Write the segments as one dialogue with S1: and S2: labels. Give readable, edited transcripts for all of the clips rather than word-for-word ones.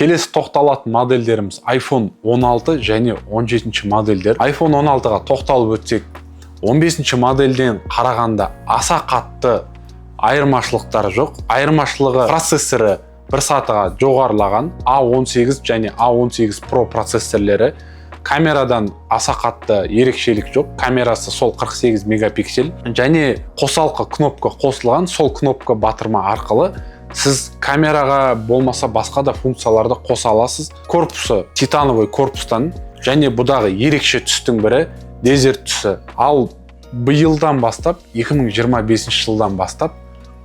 S1: Келесі тоқталатын модельдеріміз iPhone 16 және 17 модельдер. iPhone 16-ға тоқталып өтсек, 15 модельден қарағанда аса қатты айырмашылықтары жоқ. Айырмашылығы процессоры бір сатыға жоғарылаған A18 және A18 Pro процессорлері. Камерадан аса қатты ерекшелік жоқ. Камерасы сол 48 мегапиксель және қосалқы кнопка қосылған. Сол кнопка батырма арқылы сіз камераға болмаса басқа да функцияларды қоса аласыз. Корпусы титановый корпустан және бұдағы ерекше түстің бірі дезерт түсі. Ал биылдан бастап, 2025 жылдан бастап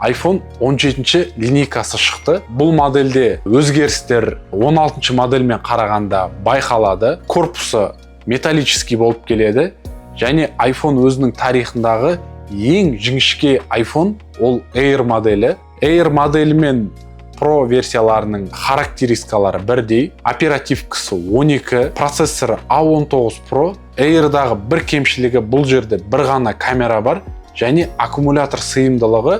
S1: iPhone 17 линейкасы шықты. Бұл модельде өзгерістер 16 модельмен қарағанда байқалады. Корпусы металлический болып келеді және iPhone өзінің тарихындағы ең жіңішке iPhone ол Air моделі. Air моделі мен Pro версияларының характеристикалары бірдей. Оперативкасы 12, процессоры A19 Pro. Air'дағы бір кемшілігі бұл жерде бір ғана камера бар және аккумулятор сыйымдылығы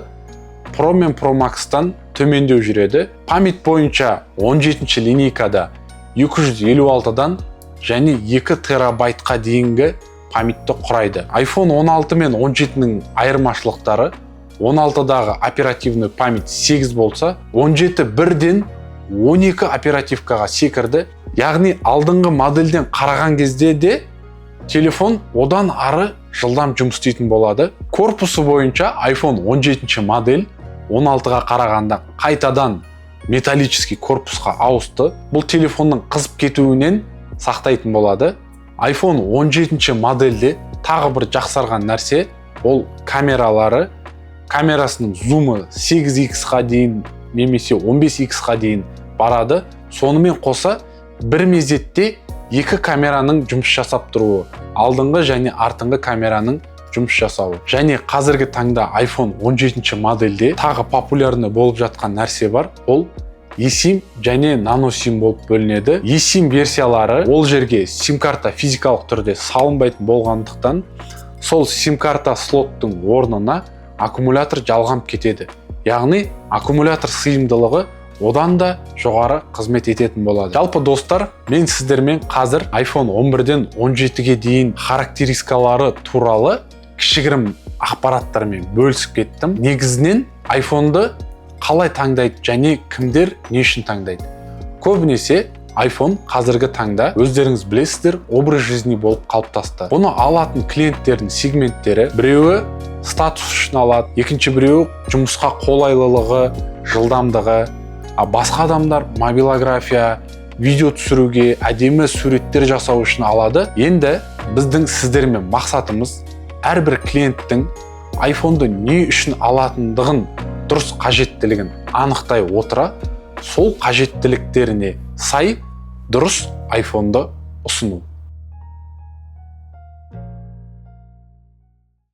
S1: Pro мен Pro Max-тан төмендеу жүреді. Память бойынша 17 линейкада 256-дан және 2 терабайтқа дейінгі памятті құрайды. iPhone 16 мен 17-нің айырмашылықтары 16-дағы оперативный память 8 болса, 17 бірден 12 оперативкаға секірді. Яғни алдыңғы модельден қараған кезде де телефон одан ары жылдам жұмыс істейтін болады. Корпусы бойынша iPhone 17 модель 16-ға қарағанда қайтадан металлический корпусқа ауысты. Бұл телефонның қызып кетуінен сақтайтын болады. iPhone 17 модельде тағы бір жақсарған нәрсе ол камералары. Камерасының зумы 8x-қа дейін немесе 15x-қа дейін барады. Сонымен қоса бір мезетте екі камераның жұмыс жасап тұруы, алдыңғы және артыңғы камераның жұмыс жасауы. Және қазіргі таңда iPhone 17 модельде тағы популярны болып жатқан нәрсе бар. Ол eSIM және nano SIM болып бөлінеді. eSIM версиялары ол жерге сим-карта физикалық түрде салынбайтын болғандықтан, сол сим-карта слоттың орнына аккумулятор жалғанып кетеді. Яғни аккумулятор сыйымдылығы одан да жоғары қызмет ететін болады. Жалпы достар, мен сіздермен қазір iPhone 11-ден 17-ге дейін характеристикалары туралы кішігірім ақпараттармен бөлісіп кеттім. Негізінен iPhone-ды қалай таңдайды және кімдер не үшін таңдайды? Көбінесе iPhone қазіргі таңда өздеріңіз білесіздер, образ жизни болып қалыптасты. Бұны алатын клиенттердің сегменттері біреуі статус үшін алады, екінші біреуі жұмысқа қолайлылығы, жылдамдығы, басқа адамдар мобилография, видео түсіруге, әдемі суреттер жасау үшін алады. Енді біздің сіздермен мақсатымыз әрбір клиенттің iPhone-ды не үшін алатындығын, дұрыс қажеттілігін анықтай отыра, сол қажеттіліктеріне сай дұрыс iPhone-ды ұсыну.